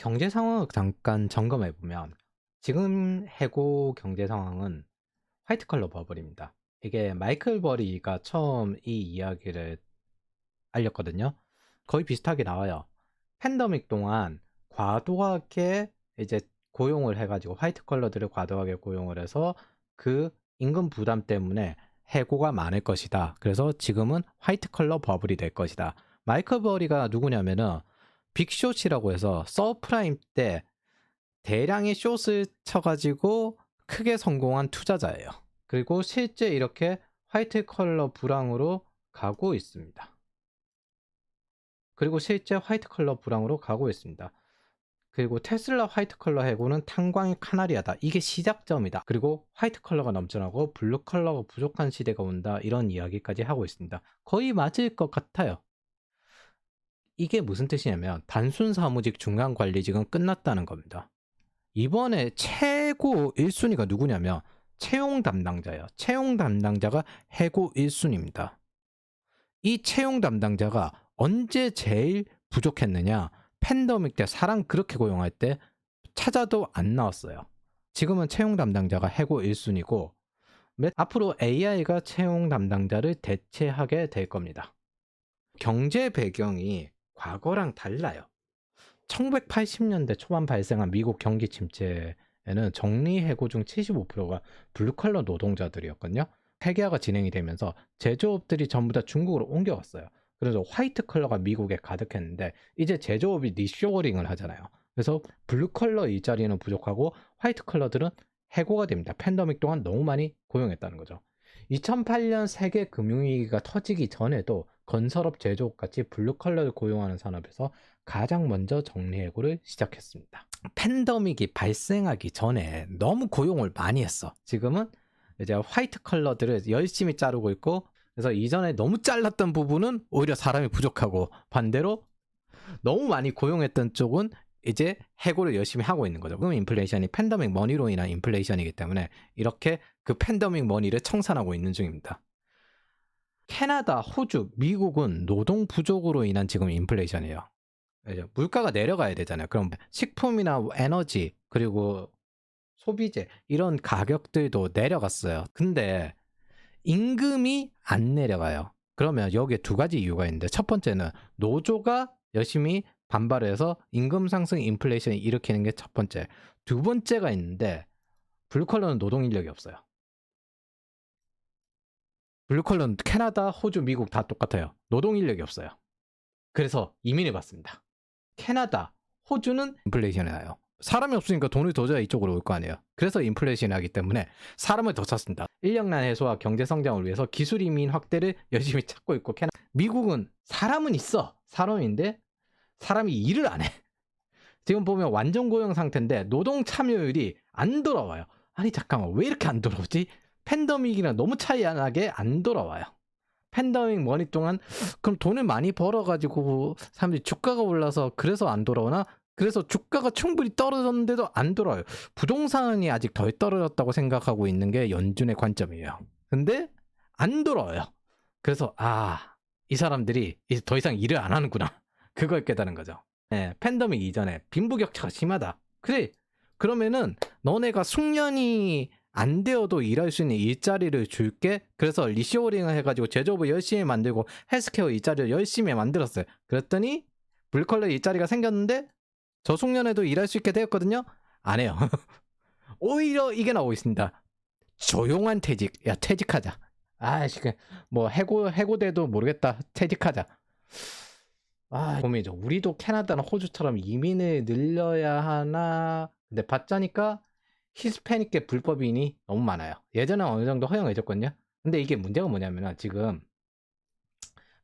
경제 상황을 잠깐 점검해 보면 지금 해고 경제 상황은 화이트 컬러 버블입니다. 이게 마이클 버리가 처음 이 이야기를 알렸거든요. 거의 비슷하게 나와요. 팬데믹 동안 과도하게 이제 고용을 해가지고 화이트 컬러들을 과도하게 고용을 해서 그 임금 부담 때문에 해고가 많을 것이다. 그래서 지금은 화이트 컬러 버블이 될 것이다. 마이클 버리가 누구냐면은 빅숏이라고 해서 서프라임 때 대량의 숏을 쳐가지고 크게 성공한 투자자예요. 그리고 실제 이렇게 화이트 컬러 불황으로 가고 있습니다. 그리고 실제 화이트 컬러 불황으로 가고 있습니다. 그리고 테슬라 화이트 컬러 해고는 탄광의 카나리아다. 이게 시작점이다. 그리고 화이트 컬러가 넘쳐나고 블루 컬러가 부족한 시대가 온다. 이런 이야기까지 하고 있습니다. 거의 맞을 것 같아요. 이게 무슨 뜻이냐면 단순 사무직 중간 관리직은 끝났다는 겁니다. 이번에 최고 1순위가 누구냐면 채용 담당자예요. 채용 담당자가 해고 1순위입니다. 이 채용 담당자가 언제 제일 부족했느냐? 팬데믹 때 사람 그렇게 고용할 때 찾아도 안 나왔어요. 지금은 채용 담당자가 해고 1순위고 앞으로 AI가 채용 담당자를 대체하게 될 겁니다. 경제 배경이 과거랑 달라요. 1980년대 초반 발생한 미국 경기 침체에는 정리해고 중 75%가 블루컬러 노동자들이었거든요. 폐계화가 진행이 되면서 제조업들이 전부 다 중국으로 옮겨갔어요. 그래서 화이트 컬러가 미국에 가득했는데 이제 제조업이 리쇼어링을 하잖아요. 그래서 블루컬러 일자리는 부족하고 화이트 컬러들은 해고가 됩니다. 팬데믹 동안 너무 많이 고용했다는 거죠. 2008년 세계 금융위기가 터지기 전에도 건설업, 제조업 같이 블루컬러를 고용하는 산업에서 가장 먼저 정리해고를 시작했습니다. 팬데믹이 발생하기 전에 너무 고용을 많이 했어. 지금은 이제 화이트 컬러들을 열심히 자르고 있고, 그래서 이전에 너무 잘랐던 부분은 오히려 사람이 부족하고, 반대로 너무 많이 고용했던 쪽은 이제 해고를 열심히 하고 있는 거죠. 그럼 인플레이션이 팬데믹 머니로 인한 인플레이션이기 때문에 이렇게 그 팬데믹 머니를 청산하고 있는 중입니다. 캐나다, 호주, 미국은 노동 부족으로 인한 지금 인플레이션이에요. 물가가 내려가야 되잖아요. 그럼 식품이나 에너지 그리고 소비재 이런 가격들도 내려갔어요. 근데 임금이 안 내려가요. 그러면 여기에 두 가지 이유가 있는데 첫 번째는 노조가 열심히 반발을 해서 임금 상승 인플레이션을 일으키는 게 첫 번째. 두 번째가 있는데 블루컬러는 노동 인력이 없어요. 블루컬러는 캐나다, 호주, 미국 다 똑같아요. 노동 인력이 없어요. 그래서 이민을 받습니다. 캐나다, 호주는 인플레이션이 나요. 사람이 없으니까 돈을 더 줘야 이쪽으로 올 거 아니에요. 그래서 인플레이션이 나기 때문에 사람을 더 찾습니다. 인력난 해소와 경제 성장을 위해서 기술 이민 확대를 열심히 찾고 있고, 미국은 사람은 있어. 사람인데 사람이 일을 안 해. 지금 보면 완전 고용 상태인데 노동 참여율이 안 돌아와요. 아니 잠깐만, 왜 이렇게 안 돌아오지? 팬데믹이랑 너무 차이 안 나게 안 돌아와요. 팬데믹 머니 동안 그럼 돈을 많이 벌어가지고 사람들이 주가가 올라서 그래서 안 돌아오나? 그래서 주가가 충분히 떨어졌는데도 안 돌아요. 부동산이 아직 덜 떨어졌다고 생각하고 있는 게 연준의 관점이에요. 근데 안 돌아와요. 그래서 이 사람들이 이제 더 이상 일을 안 하는구나. 그걸 깨달은 거죠. 네, 팬데믹 이전에 빈부격차가 심하다. 그래, 그러면은 너네가 숙련이 안 되어도 일할 수 있는 일자리를 줄게. 그래서 리쇼어링을 해가지고 제조업을 열심히 만들고 헬스케어 일자리를 열심히 만들었어요. 그랬더니 블루컬러 일자리가 생겼는데 저숙련에도 일할 수 있게 되었거든요. 안 해요. 오히려 이게 나오고 있습니다. 조용한 퇴직. 야, 퇴직하자. 뭐 해고돼도 모르겠다. 퇴직하자. 고민이죠. 우리도 캐나다나 호주처럼 이민을 늘려야 하나. 근데 받자니까 히스패닉계 불법인이 너무 많아요. 예전에 어느 정도 허용해줬거든요. 근데 이게 문제가 뭐냐면 지금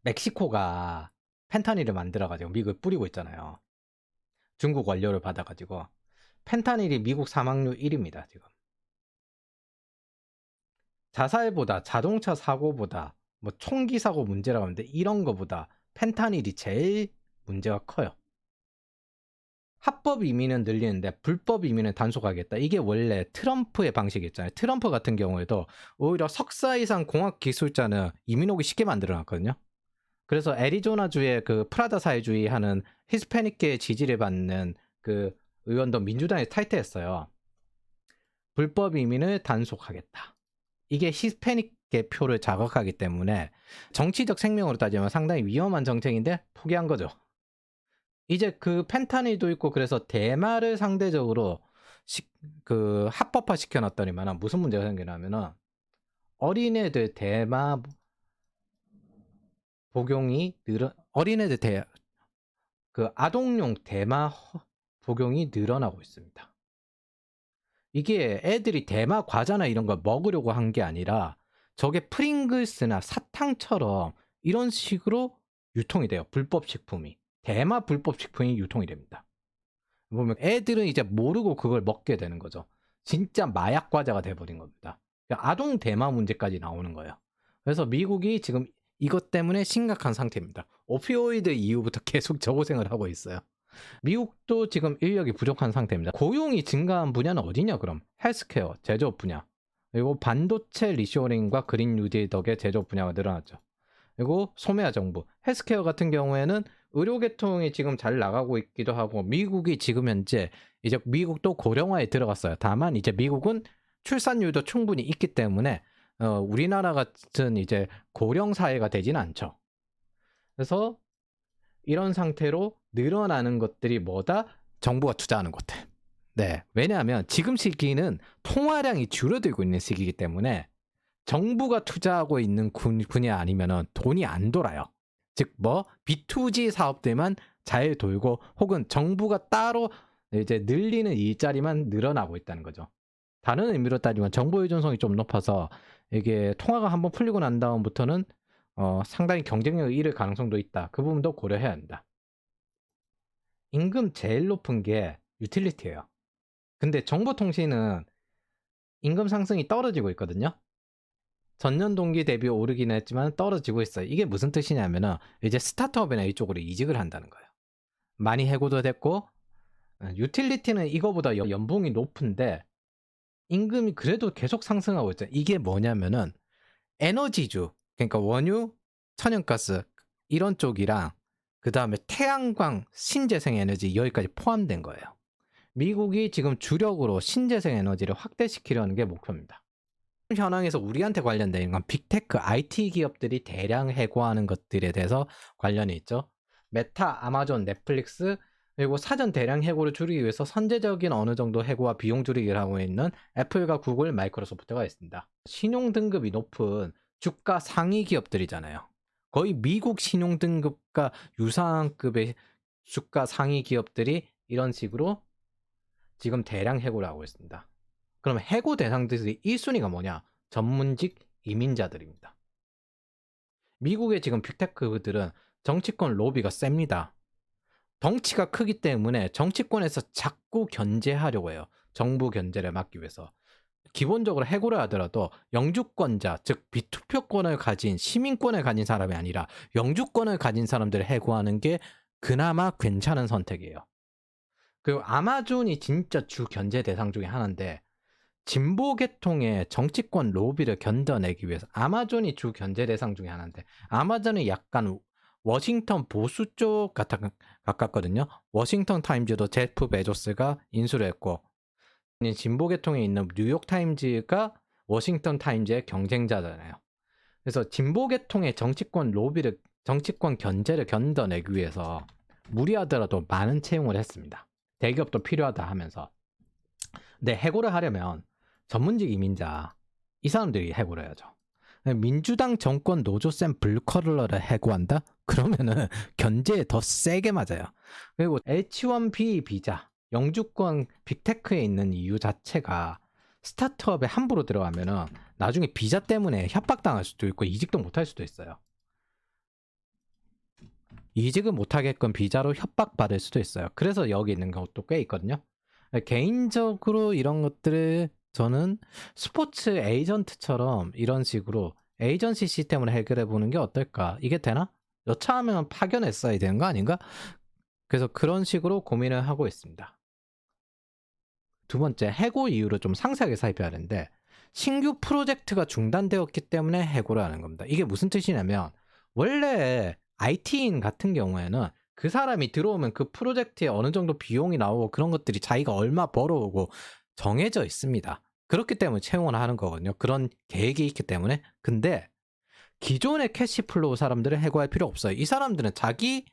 멕시코가 펜타닐을 만들어가지고 미국에 뿌리고 있잖아요. 중국 원료를 받아가지고 펜타닐이 미국 사망률 1위입니다. 지금 자살보다 자동차 사고보다 뭐 총기 사고 문제라고 하는데 이런 거보다 펜타닐이 제일 문제가 커요. 합법 이민은 늘리는데 불법 이민은 단속하겠다. 이게 원래 트럼프의 방식이었잖아요. 트럼프 같은 경우에도 오히려 석사 이상 공학 기술자는 이민 오기 쉽게 만들어 놨거든요. 그래서 애리조나주의 그 프라다 사회주의 하는 히스패닉계 지지를 받는 그 의원도 민주당에 탈퇴했어요. 불법 이민을 단속하겠다. 이게 히스패닉의 표를 자극하기 때문에 정치적 생명으로 따지면 상당히 위험한 정책인데 포기한 거죠. 이제 그 펜타닐도 있고 그래서 대마를 상대적으로 그 합법화 시켜놨더니만 무슨 문제가 생기냐면은 어린애들 대마 복용이 어린애들 그 아동용 대마 복용이 늘어나고 있습니다. 이게 애들이 대마 과자나 이런 걸 먹으려고 한 게 아니라 저게 프링글스나 사탕처럼 이런 식으로 유통이 돼요. 불법 식품이. 대마 불법 식품이 유통이 됩니다. 보면 애들은 이제 모르고 그걸 먹게 되는 거죠. 진짜 마약 과자가 돼버린 겁니다. 그러니까 아동 대마 문제까지 나오는 거예요. 그래서 미국이 지금 이것 때문에 심각한 상태입니다. 오피오이드 이후부터 계속 저고생을 하고 있어요. 미국도 지금 인력이 부족한 상태입니다. 고용이 증가한 분야는 어디냐 그럼? 헬스케어, 제조업 분야. 그리고 반도체 리쇼링과 그린 뉴딜 덕에 제조업 분야가 늘어났죠. 그리고 소매화 정부. 헬스케어 같은 경우에는 의료 계통이 지금 잘 나가고 있기도 하고 미국이 지금 현재 이제 미국도 고령화에 들어갔어요. 다만 이제 미국은 출산율도 충분히 있기 때문에 우리나라 같은 이제 고령 사회가 되진 않죠. 그래서 이런 상태로 늘어나는 것들이 뭐다? 정부가 투자하는 것들. 네. 왜냐하면 지금 시기는 통화량이 줄어들고 있는 시기이기 때문에 정부가 투자하고 있는 분야 아니면은 돈이 안 돌아요. 즉 뭐 B2G 사업들만 잘 돌고 혹은 정부가 따로 이제 늘리는 일자리만 늘어나고 있다는 거죠. 다른 의미로 따지면 정보 의존성이 좀 높아서 이게 통화가 한번 풀리고 난 다음부터는 상당히 경쟁력을 잃을 가능성도 있다. 그 부분도 고려해야 한다. 임금 제일 높은 게 유틸리티예요. 근데 정보통신은 임금 상승이 떨어지고 있거든요. 전년 동기 대비 오르긴 했지만 떨어지고 있어요. 이게 무슨 뜻이냐면은 이제 스타트업이나 이쪽으로 이직을 한다는 거예요. 많이 해고도 됐고 유틸리티는 이거보다 연봉이 높은데 임금이 그래도 계속 상승하고 있죠. 이게 뭐냐면은 에너지주, 그러니까 원유, 천연가스 이런 쪽이랑 그 다음에 태양광, 신재생 에너지 여기까지 포함된 거예요. 미국이 지금 주력으로 신재생 에너지를 확대시키려는 게 목표입니다. 현황에서 우리한테 관련된 건 빅테크 IT 기업들이 대량 해고하는 것들에 대해서 관련이 있죠. 메타, 아마존, 넷플릭스 그리고 사전 대량 해고를 줄이기 위해서 선제적인 어느 정도 해고와 비용 줄이기를 하고 있는 애플과 구글, 마이크로소프트가 있습니다. 신용 등급이 높은 주가 상위 기업들이잖아요. 거의 미국 신용 등급과 유사한 급의 주가 상위 기업들이 이런 식으로 지금 대량 해고를 하고 있습니다. 그럼 해고 대상들이 1순위가 뭐냐? 전문직 이민자들입니다. 미국의 지금 빅테크들은 정치권 로비가 셉니다. 덩치가 크기 때문에 정치권에서 자꾸 견제하려고 해요. 정부 견제를 막기 위해서. 기본적으로 해고를 하더라도 영주권자, 즉 비투표권을 가진 시민권을 가진 사람이 아니라 영주권을 가진 사람들을 해고하는 게 그나마 괜찮은 선택이에요. 그리고 아마존이 진짜 주 견제 대상 중에 하나인데 진보 계통의 정치권 로비를 견뎌내기 위해서 아마존이 주 견제 대상 중에 하나인데 아마존이 약간 워싱턴 보수 쪽 가깝거든요. 워싱턴 타임즈도 제프 베조스가 인수를 했고 진보 계통에 있는 뉴욕 타임즈가 워싱턴 타임즈의 경쟁자잖아요. 그래서 진보 계통의 정치권 로비를 정치권 견제를 견뎌내기 위해서 무리하더라도 많은 채용을 했습니다. 대기업도 필요하다 하면서. 근데 해고를 하려면 전문직 이민자 이 사람들이 해고를 해야죠. 민주당 정권 노조쌤 블루컬러를 해고한다? 그러면은 견제에 더 세게 맞아요. 그리고 H1B 비자 영주권 빅테크에 있는 이유 자체가 스타트업에 함부로 들어가면은 나중에 비자 때문에 협박당할 수도 있고 이직도 못할 수도 있어요. 이직을 못하게끔 비자로 협박받을 수도 있어요. 그래서 여기 있는 것도 꽤 있거든요. 개인적으로 이런 것들을 저는 스포츠 에이전트처럼 이런 식으로 에이전시 시스템을 해결해 보는 게 어떨까? 이게 되나? 여차하면 파견했어야 되는 거 아닌가? 그래서 그런 식으로 고민을 하고 있습니다. 두 번째, 해고 이유를 좀 상세하게 살펴야 하는데 신규 프로젝트가 중단되었기 때문에 해고를 하는 겁니다. 이게 무슨 뜻이냐면 원래 IT인 같은 경우에는 그 사람이 들어오면 그 프로젝트에 어느 정도 비용이 나오고 그런 것들이 자기가 얼마 벌어오고 정해져 있습니다. 그렇기 때문에 채용을 하는 거거든요. 그런 계획이 있기 때문에. 근데 기존의 캐시플로우 사람들은 해고할 필요 없어요. 이 사람들은 자기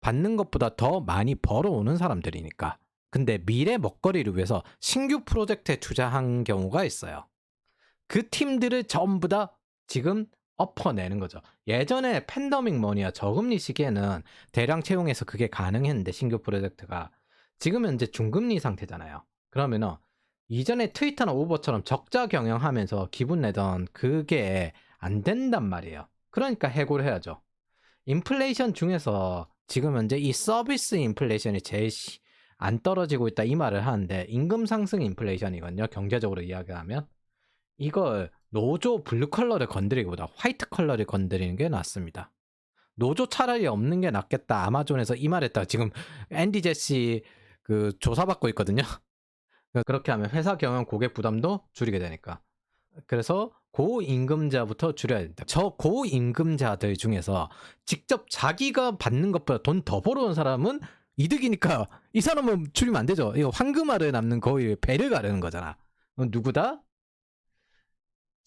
받는 것보다 더 많이 벌어오는 사람들이니까. 근데 미래 먹거리를 위해서 신규 프로젝트에 투자한 경우가 있어요. 그 팀들을 전부 다 지금 엎어내는 거죠. 예전에 팬더믹 머니와 저금리 시기에는 대량 채용해서 그게 가능했는데 신규 프로젝트가 지금은 이제 중금리 상태잖아요. 그러면은 이전에 트위터나 우버처럼 적자 경영하면서 기분 내던 그게 안 된단 말이에요. 그러니까 해고를 해야죠. 인플레이션 중에서 지금 현재 이 서비스 인플레이션이 제일 안 떨어지고 있다 이 말을 하는데 임금 상승 인플레이션이거든요. 경제적으로 이야기하면 이걸 노조 블루 컬러를 건드리기보다 화이트 컬러를 건드리는 게 낫습니다. 노조 차라리 없는 게 낫겠다. 아마존에서 이 말했다가 지금 앤디 제시 그 조사받고 있거든요. 그렇게 하면 회사 경영 고객 부담도 줄이게 되니까. 그래서 고임금자부터 줄여야 된다. 저 고임금자들 중에서 직접 자기가 받는 것보다 돈 더 벌어온 사람은 이득이니까 이 사람은 줄이면 안 되죠. 이거 황금알을 남는 거의 배를 가르는 거잖아. 누구다?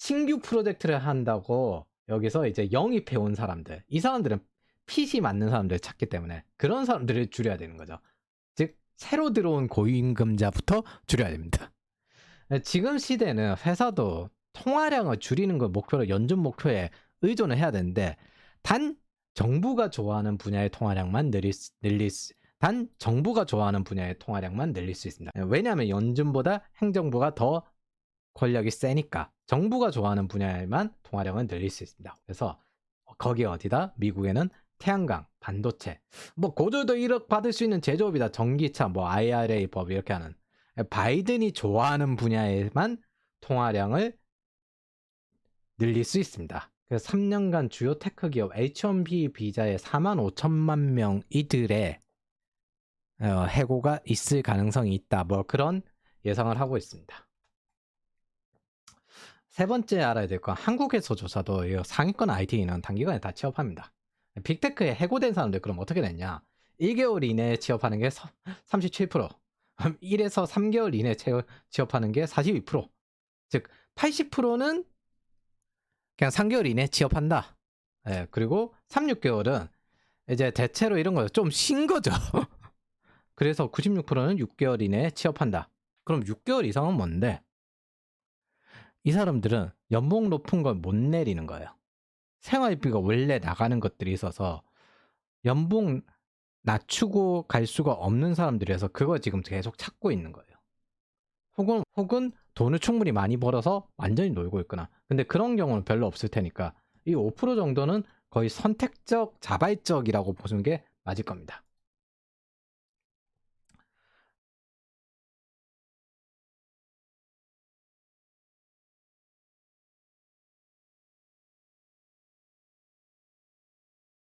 신규 프로젝트를 한다고 여기서 이제 영입해 온 사람들. 이 사람들은 핏이 맞는 사람들을 찾기 때문에 그런 사람들을 줄여야 되는 거죠. 즉 새로 들어온 고임금자부터 줄여야 됩니다. 지금 시대는 회사도 통화량을 줄이는 걸 목표로 연준 목표에 의존을 해야 되는데 단 정부가 좋아하는 분야의 통화량만 단 정부가 좋아하는 분야의 통화량만 늘릴 수 있습니다. 왜냐하면 연준보다 행정부가 더 권력이 세니까 정부가 좋아하는 분야에만 통화량을 늘릴 수 있습니다. 그래서 거기 어디다? 미국에는 태양광, 반도체, 뭐 고졸도 1억 받을 수 있는 제조업이다. 전기차, 뭐 IRA 법 이렇게 하는 바이든이 좋아하는 분야에만 통화량을 늘릴 수 있습니다. 그래서 3년간 주요 테크 기업 H1B 비자의 4만 5천만 명 이들의 해고가 있을 가능성이 있다. 뭐 그런 예상을 하고 있습니다. 세 번째 알아야 될 건 한국에서 조사도 상위권 IT인은 단기간에 다 취업합니다. 빅테크에 해고된 사람들 그럼 어떻게 됐냐? 1개월 이내에 취업하는 게 37%, 1에서 3개월 이내에 취업하는 게 42%, 즉 80%는 그냥 3개월 이내에 취업한다. 예, 그리고 3, 6개월은 이제 대체로 이런 거 좀 쉰 거죠. 그래서 96%는 6개월 이내에 취업한다. 그럼 6개월 이상은 뭔데? 이 사람들은 연봉 높은 걸 못 내리는 거예요. 생활비가 원래 나가는 것들이 있어서 연봉 낮추고 갈 수가 없는 사람들이어서 그걸 지금 계속 찾고 있는 거예요. 혹은 돈을 충분히 많이 벌어서 완전히 놀고 있거나. 근데 그런 경우는 별로 없을 테니까 이 5% 정도는 거의 선택적, 자발적이라고 보시는 게 맞을 겁니다.